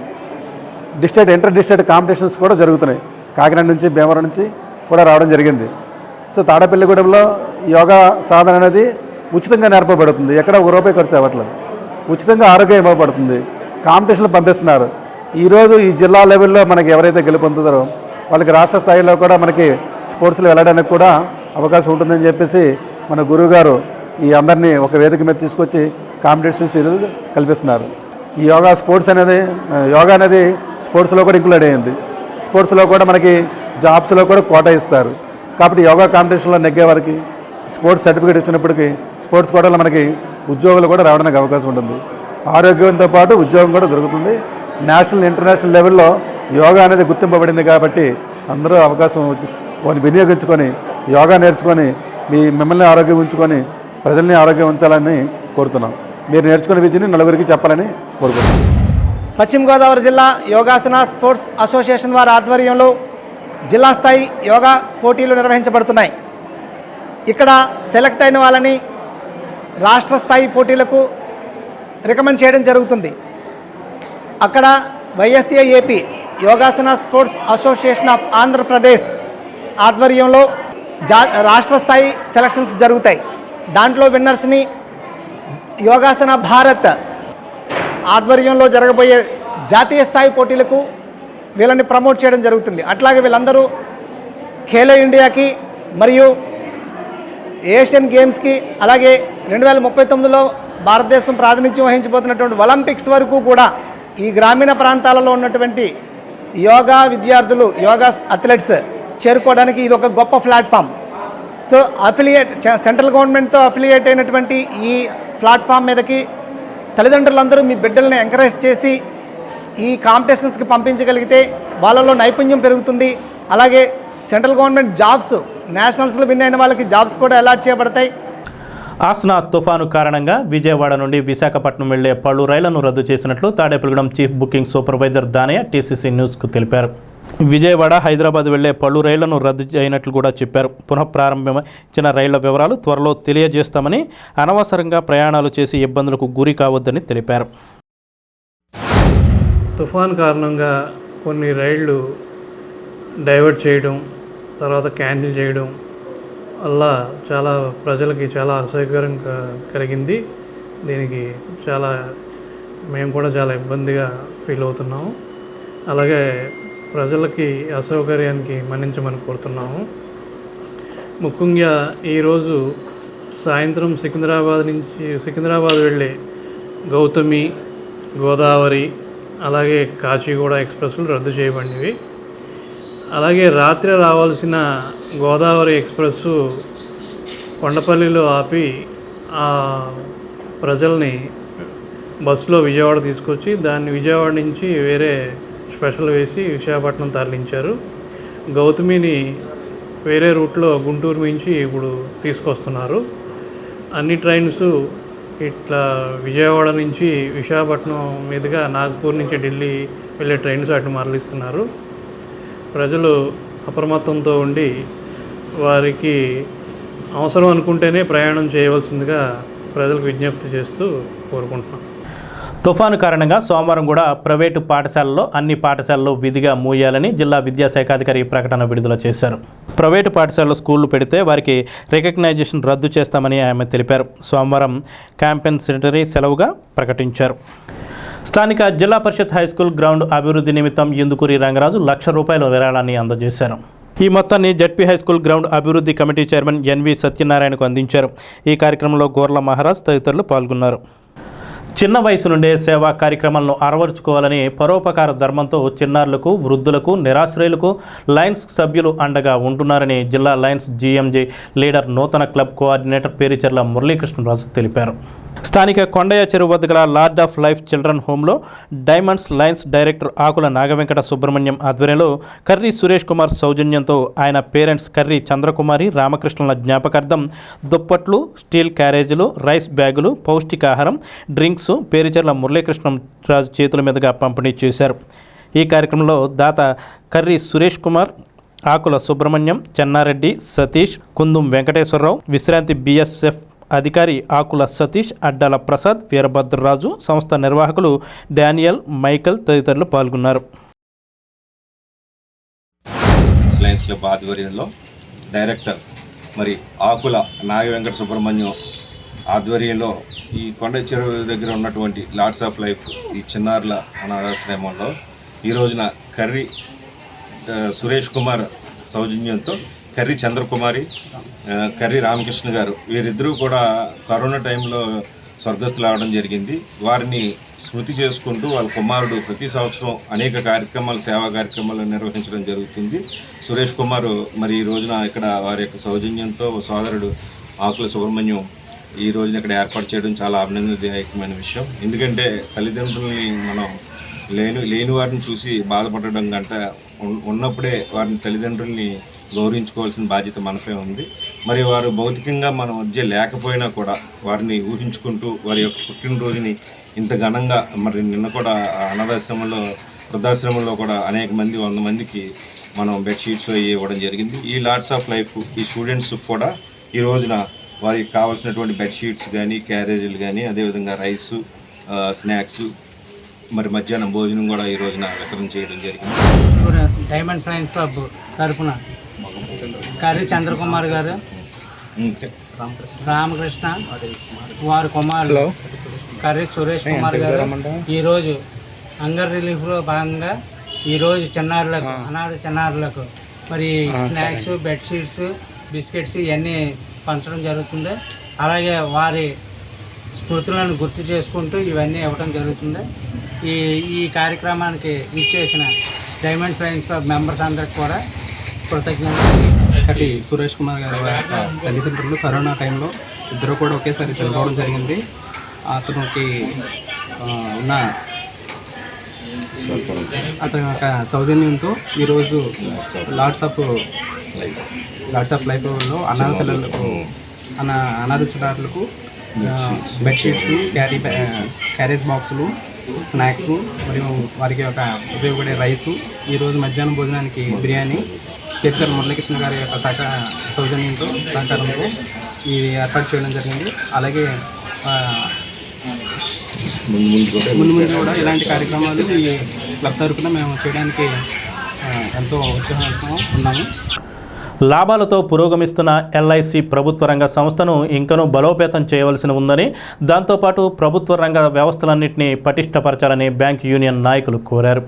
డిస్ట్రిక్ట్, ఇంటర్ డిస్ట్రిక్ట్ కాంపిటీషన్స్ కూడా జరుగుతున్నాయి. కాకినాడ నుంచి, భీమవరం నుంచి కూడా రావడం జరిగింది. సో తాడేపల్లిగూడెంలో యోగా సాధన అనేది ఉచితంగా నేర్పబడుతుంది. ఎక్కడ రూపాయి ఖర్చు అవ్వట్లేదు. ఉచితంగా ఆరోగ్యం ఇవ్వబడుతుంది. కాంపిటీషన్లు పంపిస్తున్నారు. ఈరోజు ఈ జిల్లా లెవెల్లో మనకి ఎవరైతే గెలుపొందుతారో వాళ్ళకి రాష్ట్ర స్థాయిలో కూడా మనకి స్పోర్ట్స్లో వెళ్ళడానికి కూడా అవకాశం ఉంటుందని చెప్పేసి మన గురువు గారు ఈ అందరినీ ఒక వేదిక మీద తీసుకొచ్చి కాంపిటీషన్స్ ఈరోజు కల్పిస్తున్నారు. ఈ స్పోర్ట్స్ అనేది యోగా అనేది స్పోర్ట్స్లో కూడా ఇంక్లూడ్ అయ్యింది. స్పోర్ట్స్లో కూడా మనకి జాబ్స్లో కూడా కోటా ఇస్తారు. కాబట్టి యోగా కాంపిటీషన్లో నెగ్గే వారికి స్పోర్ట్స్ సర్టిఫికేట్ ఇచ్చినప్పటికీ స్పోర్ట్స్ కోటాలో మనకి ఉద్యోగాలు కూడా రావడానికి అవకాశం ఉంటుంది. ఆరోగ్యంతో పాటు ఉద్యోగం కూడా దొరుకుతుంది. నేషనల్, ఇంటర్నేషనల్ లెవెల్లో యోగా అనేది గుర్తింపబడింది కాబట్టి అందరూ అవకాశం వినియోగించుకొని యోగా నేర్చుకొని మిమ్మల్ని ఆరోగ్యం ఉంచుకొని ప్రజల్ని ఆరోగ్యం ఉంచాలని కోరుతున్నాం. మీరు నేర్చుకునే విద్యని నలుగురికి చెప్పాలని కోరుకుంటున్నాం. పశ్చిమ గోదావరి జిల్లా యోగాసన స్పోర్ట్స్ అసోసియేషన్ వారి ఆధ్వర్యంలో జిల్లా స్థాయి యోగా పోటీలు నిర్వహించబడుతున్నాయి. ఇక్కడ సెలెక్ట్ అయిన వాళ్ళని రాష్ట్ర స్థాయి పోటీలకు రికమెండ్ చేయడం జరుగుతుంది. అక్కడ YSAAP yogasana sports association of Andhra Pradesh ఆధ్వర్యంలో రాష్ట్ర స్థాయి సెలక్షన్స్ జరుగుతాయి. దాంట్లో విన్నర్స్ని యోగాసన భారత్ ఆధ్వర్యంలో జరగబోయే జాతీయ స్థాయి పోటీలకు వీళ్ళని ప్రమోట్ చేయడం జరుగుతుంది. అట్లాగే వీళ్ళందరూ ఖేలో ఇండియాకి మరియు ఏషియన్ గేమ్స్కి, అలాగే 2039లో భారతదేశం ప్రాతినిధ్యం వహించబోతున్నటువంటి ఒలింపిక్స్ వరకు కూడా ఈ గ్రామీణ ప్రాంతాలలో ఉన్నటువంటి యోగా విద్యార్థులు, యోగా అథ్లెట్స్ చేరుకోవడానికి ఇది ఒక గొప్ప ప్లాట్ఫామ్. సో సెంట్రల్ గవర్నమెంట్తో అఫిలియేట్ అయినటువంటి ఈ ప్లాట్ఫామ్ మీదకి తల్లిదండ్రులందరూ మీ బిడ్డల్ని ఎంకరేజ్ చేసి ఈ కాంపిటీషన్స్కి పంపించగలిగితే వాళ్ళలో నైపుణ్యం పెరుగుతుంది. అలాగే సెంట్రల్ గవర్నమెంట్ జాబ్స్, నేషనల్స్లో విన్ అయిన వాళ్ళకి జాబ్స్ కూడా అలాట్ చేయబడతాయి. ఆస్నా తుఫాను కారణంగా విజయవాడ నుండి విశాఖపట్నం వెళ్లే పలు రైళ్లను రద్దు చేసినట్లు Tadepalligudem chief booking supervisor Danayya TCC న్యూస్కు తెలిపారు. విజయవాడ, హైదరాబాద్ వెళ్లే పలు రైళ్లను రద్దు అయినట్లు కూడా చెప్పారు. పునఃప్రారంభించిన రైళ్ల వివరాలు త్వరలో తెలియజేస్తామని, అనవసరంగా ప్రయాణాలు చేసి ఇబ్బందులకు గురి కావద్దని తెలిపారు. తుఫాన్ కారణంగా కొన్ని రైళ్లు డైవర్ట్ చేయడం, తర్వాత క్యాన్సిల్ చేయడం వల్ల చాలా ప్రజలకి చాలా అసౌకర్యం కలిగింది. దీనికి మేము కూడా చాలా ఇబ్బందిగా ఫీల్ అవుతున్నాము. అలాగే ప్రజలకి అసౌకర్యానికి మన్నించమని కోరుతున్నాము. ముఖ్యంగా ఈరోజు సాయంత్రం సికింద్రాబాద్ వెళ్ళే గౌతమి, గోదావరి, అలాగే కాచిగూడ ఎక్స్ప్రెస్లు రద్దు చేయబడినవి. అలాగే రాత్రి రావాల్సిన గోదావరి ఎక్స్ప్రెస్ కొండపల్లిలో ఆపి ఆ ప్రజల్ని బస్సులో విజయవాడ తీసుకొచ్చి దాన్ని విజయవాడ నుంచి వేరే స్పెషల్ వేసి విశాఖపట్నం తరలించారు. గౌతమిని వేరే రూట్లో గుంటూరు నుంచి ఇప్పుడు తీసుకొస్తున్నారు. అన్ని ట్రైన్స్ ఇట్లా విజయవాడ నుంచి విశాఖపట్నం మీదుగా నాగ్పూర్ నుంచి ఢిల్లీ వెళ్ళే ట్రైన్స్ అటు మరలిస్తున్నారు. ప్రజలు అప్రమత్తంతో ఉండి వారికి అవసరం అనుకుంటేనే ప్రయాణం చేయవలసిందిగా ప్రజలకు విజ్ఞప్తి చేస్తూ కోరుకుంటున్నాం. తుఫాను కారణంగా సోమవారం కూడా ప్రైవేటు పాఠశాలల్లో అన్ని పాఠశాలలు విధిగా మూయాలని జిల్లా విద్యాశాఖాధికారి ప్రకటన విడుదల చేశారు. ప్రైవేటు పాఠశాలలో స్కూళ్లు పెడితే వారికి రికగ్నైజేషన్ రద్దు చేస్తామని ఆమె తెలిపారు. సోమవారం కాంపెన్సేటరీ సెలవుగా ప్రకటించారు. స్థానిక జిల్లా పరిషత్ హైస్కూల్ గ్రౌండ్ అభివృద్ధి నిమిత్తం ఇందుకూరి రంగరాజు ₹1,00,000 విరాళాన్ని అందజేశారు. ఈ మొత్తాన్ని జడ్పీ హైస్కూల్ గ్రౌండ్ అభివృద్ధి కమిటీ చైర్మన్ ఎన్వి సత్యనారాయణకు అందించారు. ఈ కార్యక్రమంలో గోర్ల మహారాజ్ తదితరులు పాల్గొన్నారు. చిన్న వయసు నుండే సేవా కార్యక్రమాలను అలవరుచుకోవాలని పరోపకార ధర్మంతో చిన్నారులకు, వృద్ధులకు, నిరాశ్రయులకు లయన్స్ సభ్యులు అండగా ఉంటున్నారని జిల్లా లయన్స్ జీఎంజీ లీడర్ నూతన క్లబ్ కోఆర్డినేటర్ పేరిచెర్ల మురళీకృష్ణరాజు తెలిపారు. స్థానిక కొండయ్య చెరువు వద్ద గల లార్డ్ ఆఫ్ లైఫ్ చిల్డ్రన్ హోంలో diamonds lions director Akula Nagavenkata Subrahmanyam ఆధ్వర్యంలో కర్రీ సురేష్ కుమార్ సౌజన్యంతో ఆయన పేరెంట్స్ కర్రీ చంద్రకుమారి రామకృష్ణుల జ్ఞాపకార్థం దుప్పట్లు, స్టీల్ క్యారేజీలు, రైస్ బ్యాగులు, పౌష్టికాహారం, డ్రింక్స్ పేరిచెర్ల మురళీకృష్ణరాజు చేతుల మీదుగా పంపిణీ చేశారు. ఈ కార్యక్రమంలో దాత కర్రీ సురేష్ కుమార్, ఆకుల సుబ్రహ్మణ్యం, చెన్నారెడ్డి, సతీష్, కుందుం వెంకటేశ్వరరావు, విశ్రాంతి BSF అధికారి ఆకుల సతీష్, అడ్డాల ప్రసాద్, వీరభద్రరాజు, సంస్థ నిర్వాహకులు డానియల్, మైకల్ తదితరులు పాల్గొన్నారు. లయన్స్ క్లబ్ ఆధ్వర్యంలో డైరెక్టర్ మరి ఆకుల నాగవెంకట సుబ్రహ్మణ్యం ఆధ్వర్యంలో ఈ కొండ చెరువు దగ్గర ఉన్నటువంటి లార్డ్స్ ఆఫ్ లైఫ్ ఈ చిన్నారుల అనాథాశ్రమంలో ఈ రోజున కర్రీ సురేష్ కుమార్ సౌజన్యంతో కర్రీ చంద్రకుమారి, కర్రీ రామకృష్ణ గారు వీరిద్దరూ కూడా కరోనా టైంలో స్వర్గస్థులు అవడం జరిగింది. వారిని స్మృతి చేసుకుంటూ వాళ్ళ కుమారుడు ప్రతి సంవత్సరం అనేక కార్యక్రమాలు, సేవా కార్యక్రమాలు నిర్వహించడం జరుగుతుంది. సురేష్ కుమార్ మరి ఈ రోజున ఇక్కడ వారి యొక్క సౌజన్యంతో సోదరుడు ఆకుల సుబ్రహ్మణ్యం ఈ రోజున ఇక్కడ ఏర్పాటు చేయడం చాలా అభినందనదాయకమైన విషయం. ఎందుకంటే తల్లిదండ్రుల్ని మనం లేని వారిని చూసి బాధపడడం కంటే ఉన్నప్పుడే వారిని తల్లిదండ్రుల్ని గౌరవించుకోవాల్సిన బాధ్యత మనపై ఉంది. మరి వారు భౌతికంగా మన మధ్య లేకపోయినా కూడా వారిని ఊహించుకుంటూ వారి యొక్క పుట్టినరోజుని ఇంత ఘనంగా మరి నిన్న కూడా అనాథాశ్రమంలో, వృద్ధాశ్రమంలో కూడా అనేక మంది 100 మందికి మనం బెడ్షీట్స్ ఇవ్వడం జరిగింది. ఈ లార్డ్స్ ఆఫ్ లైఫ్ ఈ స్టూడెంట్స్ కూడా ఈ రోజున వారికి కావాల్సినటువంటి బెడ్షీట్స్ కానీ, క్యారేజీలు కానీ, అదేవిధంగా రైసు, స్నాక్స్, మరి మధ్యాహ్నం భోజనం కూడా ఈ రోజున వితరణ చేయడం జరిగింది. డైమండ్ సైన్స్ క్లబ్ తరఫున కర్రీ చంద్రకుమార్ గారు, రామకృష్ణ వారి కుమారులు కర్రీ సురేష్ కుమార్ గారు ఈరోజు హంగర్ రిలీఫ్లో భాగంగా ఈరోజు చిన్నారులకు, అనాథ చిన్నారులకు మరి స్నాక్స్, బెడ్షీట్స్, బిస్కెట్స్ ఇవన్నీ పంచడం జరుగుతుంది. అలాగే వారి స్మృతులను గుర్తు చేసుకుంటూ ఇవన్నీ ఇవ్వడం జరుగుతుంది. ఈ కార్యక్రమానికి ఇచ్చేసిన డైమండ్ సైన్స్ క్లబ్ మెంబర్స్ అందరికి కూడా కృతజ్ఞతలు. కర్రీ సురేష్ కుమార్ గారి తల్లిదండ్రులు కరోనా టైంలో ఇద్దరు కూడా ఒకేసారి చనిపోవడం జరిగింది. అతనికి ఉన్న అతని యొక్క సౌజన్యంతో ఈరోజు లార్డ్స్ ఆఫ్ లైఫ్లో అనాథ పిల్లలకు, అనాథ చిన్నారులకు బెడ్షీట్స్, క్యారేజ్ బాక్సులు, స్నాక్స్ మరియు వారికి ఒక ఉపయోగపడే రైసు, ఈరోజు మధ్యాహ్నం భోజనానికి బిర్యానీ పేరిచెర్ల మురళీకృష్ణ గారి యొక్క సహకారంతో ఇవి ఏర్పాటు చేయడం జరిగింది. అలాగే ముందు కూడా ఇలాంటి కార్యక్రమాలు ఈ క్లబ్ తరఫున మేము చేయడానికి ఎంతో ఉత్సాహంగా ఉన్నాము. లాభాలతో పురోగమిస్తున్న LIC ప్రభుత్వ రంగ సంస్థను ఇంకనూ బలోపేతం చేయవలసి ఉందని, దాంతోపాటు ప్రభుత్వ రంగ వ్యవస్థలన్నింటినీ పటిష్టపరచాలని బ్యాంక్ యూనియన్ నాయకులు కోరారు.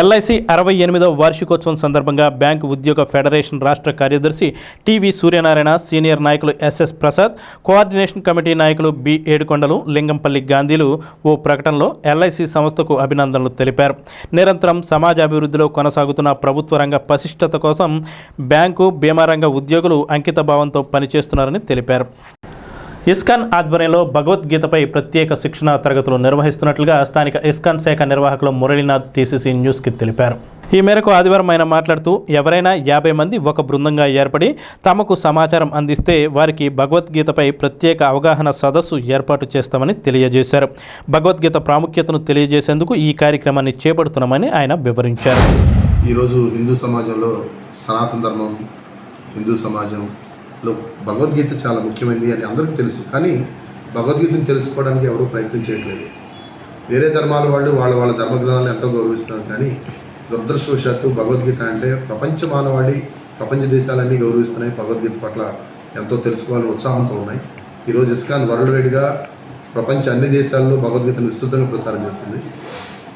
LIC 68వ వార్షికోత్సవం సందర్భంగా బ్యాంకు ఉద్యోగ ఫెడరేషన్ రాష్ట్ర కార్యదర్శి టీవీ సూర్యనారాయణ, సీనియర్ నాయకులు SS ప్రసాద్, కోఆర్డినేషన్ కమిటీ నాయకులు B ఏడుకొండలు, లింగంపల్లి గాంధీలు ఓ ప్రకటనలో LIC సంస్థకు అభినందనలు తెలిపారు. నిరంతరం సమాజాభివృద్ధిలో కొనసాగుతున్న ప్రభుత్వ రంగ పటిష్టత కోసం బ్యాంకు, బీమా రంగ ఉద్యోగులు అంకితభావంతో పనిచేస్తున్నారని తెలిపారు. ఇస్కాన్ ఆధ్వర్యంలో భగవద్గీతపై ప్రత్యేక శిక్షణా తరగతులు నిర్వహిస్తున్నట్లుగా స్థానిక ఇస్కాన్ శాఖ నిర్వాహకులు మురళీనాథ్ టీసీసీ న్యూస్కి తెలిపారు. ఈ మేరకు ఆదివారం ఆయన మాట్లాడుతూ ఎవరైనా 50 మంది ఒక బృందంగా ఏర్పడి తమకు సమాచారం అందిస్తే వారికి భగవద్గీతపై ప్రత్యేక అవగాహన సదస్సు ఏర్పాటు చేస్తామని తెలియజేశారు. భగవద్గీత ప్రాముఖ్యతను తెలియజేసేందుకు ఈ కార్యక్రమాన్ని చేపడుతున్నామని ఆయన వివరించారు. ఈరోజు హిందూ సమాజంలో సనాతన ధర్మం హిందూ సమాజంలో భగవద్గీత చాలా ముఖ్యమైనది అని అందరికీ తెలుసు. కానీ భగవద్గీతను తెలుసుకోవడానికి ఎవరూ ప్రయత్నం చేయట్లేదు. వేరే ధర్మాల వాళ్ళు వాళ్ళ ధర్మ గ్రంథాలను ఎంతో గౌరవిస్తున్నారు. కానీ దురదృష్టవశాత్తు భగవద్గీత అంటే ప్రపంచ మానవాళి ప్రపంచ దేశాలన్నీ గౌరవిస్తున్నాయి. భగవద్గీత పట్ల ఎంతో తెలుసుకోవాలని ఉత్సాహంతో ఉన్నాయి. ఈరోజు ఇస్కాన్ వరల్డ్ వైడ్గా ప్రపంచ అన్ని దేశాల్లో భగవద్గీతను విస్తృతంగా ప్రచారం చేస్తుంది.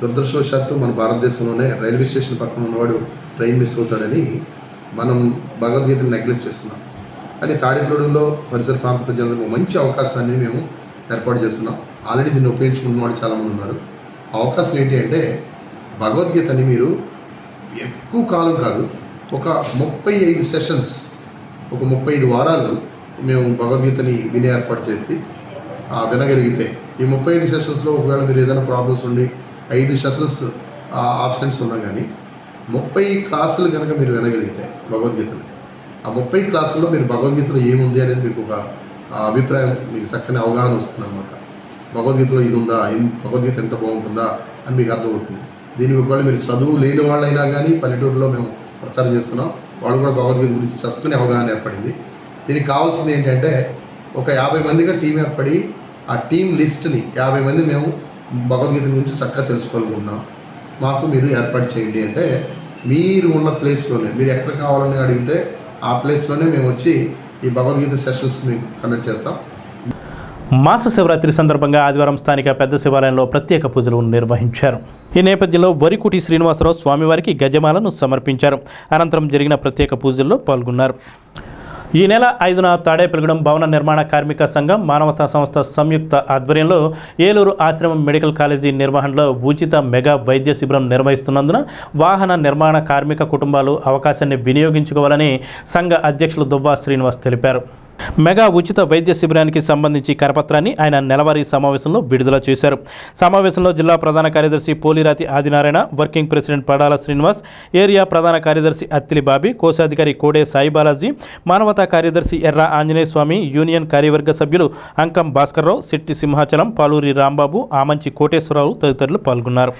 దురదృష్టవశాత్తు మన భారతదేశంలోనే రైల్వే స్టేషన్ పక్కన ఉన్నవాడు ట్రైన్ మిస్ అవుతాడని మనం భగవద్గీతను నెగ్లెక్ట్ చేస్తున్నాం. కానీ తాడేపల్లిగూడెంలో పరిసర ప్రాంత ప్రజలకు మంచి అవకాశాన్ని మేము ఏర్పాటు చేస్తున్నాం. ఆల్రెడీ దీన్ని ఉపయోగించుకున్న వాళ్ళు చాలామంది ఉన్నారు. అవకాశం ఏంటి అంటే భగవద్గీతని మీరు ఎక్కువ కాలం కాదు, ఒక 35 సెషన్స్, ఒక 35 వారాలు మేము భగవద్గీతని వినే ఏర్పాటు చేసి వినగలిగితే ఈ 35 సెషన్స్లో ఒకవేళ మీరు ఏదైనా ప్రాబ్లమ్స్ ఉండి 5 సెషన్స్ ఆబ్సెంట్స్ ఉన్నా కానీ 30 క్లాసులు కనుక మీరు వినగలిగితే భగవద్గీతని, ఆ 30 క్లాసుల్లో మీరు భగవద్గీతలో ఏముంది అనేది మీకు ఒక అభిప్రాయం, మీకు చక్కని అవగాహన వస్తుంది అన్నమాట. భగవద్గీతలో ఇది ఉందా, భగవద్గీత ఎంత బాగుంటుందా అని మీకు అర్థమవుతుంది. దీనికి ఒకవేళ మీరు చదువు లేని వాళ్ళైనా కానీ పల్లెటూరులో మేము ప్రచారం చేస్తున్నాం, వాళ్ళు కూడా భగవద్గీత గురించి చక్కని అవగాహన ఏర్పడింది. దీనికి కావాల్సింది ఏంటంటే ఒక 50 మందిగా టీం ఏర్పడి ఆ టీం లిస్ట్ని 50 మంది మేము భగవద్గీత గురించి చక్కగా తెలుసుకోవాలనుకుంటున్నాం, మాకు మీరు ఏర్పాటు చేయండి అంటే మీరు ఉన్న ప్లేస్లోనే మీరు ఎక్కడ కావాలని అడిగితే ఆ ప్లేస్లోనే మేము వచ్చి ఈ భగవద్గీత సెషన్స్ని కండక్ట్ చేస్తాం. మాస శివరాత్రి సందర్భంగా ఆదివారం స్థానిక పెద్ద శివాలయంలో ప్రత్యేక పూజలు నిర్వహించారు. ఈ నేపథ్యంలో వరికుటి శ్రీనివాసరావు స్వామివారికి గజమాలను సమర్పించారు. అనంతరం జరిగిన ప్రత్యేక పూజల్లో పాల్గొన్నారు. ఈ నెల 5న తాడేపల్లిగూడెం భవన నిర్మాణ కార్మిక సంఘం మానవతా సంస్థ సంయుక్త ఆధ్వర్యంలో ఏలూరు ఆశ్రమం మెడికల్ కాలేజీ నిర్వహణలో ఉచిత మెగా వైద్య శిబిరం నిర్వహిస్తున్నందున వాహన నిర్మాణ కార్మిక కుటుంబాలు అవకాశాన్ని వినియోగించుకోవాలని సంఘ అధ్యక్షులు దువ్వా శ్రీనివాస్ తెలిపారు. మెగా ఉచిత వైద్య శిబిరానికి సంబంధించి కరపత్రాన్ని ఆయన నెలవారీ సమావేశంలో విడుదల చేశారు. సమావేశంలో జిల్లా ప్రధాన కార్యదర్శి Polirati Adinarayana, working president Padala Srinivas, area ప్రధాన కార్యదర్శి అత్తిలి బాబీ, కోశాధికారి కోడే సాయి బాలాజీ, మానవతా కార్యదర్శి ఎర్ర ఆంజనేయ స్వామి, యూనియన్ కార్యవర్గ సభ్యులు అంకం భాస్కర్రావు, శెట్టి సింహాచలం, పాలూరి రాంబాబు, ఆమంచి కోటేశ్వరరావు తదితరులు పాల్గొన్నారు.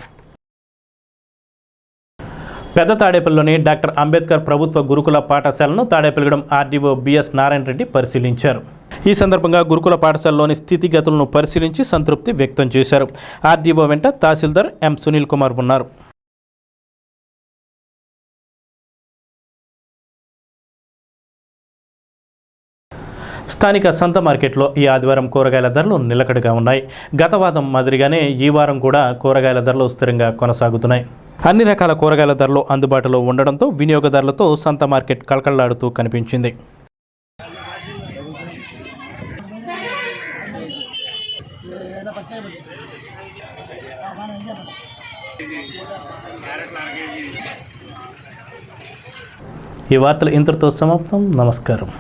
పెద్ద తాడేపల్లిలోని డాక్టర్ అంబేద్కర్ ప్రభుత్వ గురుకుల పాఠశాలను తాడేపల్లిగూడెం ఆర్డీఓ బిఎస్ నారాయణ రెడ్డి పరిశీలించారు. ఈ సందర్భంగా గురుకుల పాఠశాలలోని స్థితిగతులను పరిశీలించి సంతృప్తి వ్యక్తం చేశారు. ఆర్డీఓ వెంట తహసీల్దార్ ఎం సునీల్ కుమార్ ఉన్నారు. స్థానిక సంత మార్కెట్లో ఈ ఆదివారం కూరగాయల ధరలు నిలకడగా ఉన్నాయి. గత వారం మాదిరిగానే ఈ వారం కూడా కూరగాయల ధరలు స్థిరంగా కొనసాగుతున్నాయి. అన్ని రకాల కూరగాయల ధరలు అందుబాటులో ఉండడంతో వినియోగదారులతో సంత మార్కెట్ కళకళలాడుతూ కనిపించింది. ఈ వార్తలు ఇంతటితో సమాప్తం. నమస్కారం.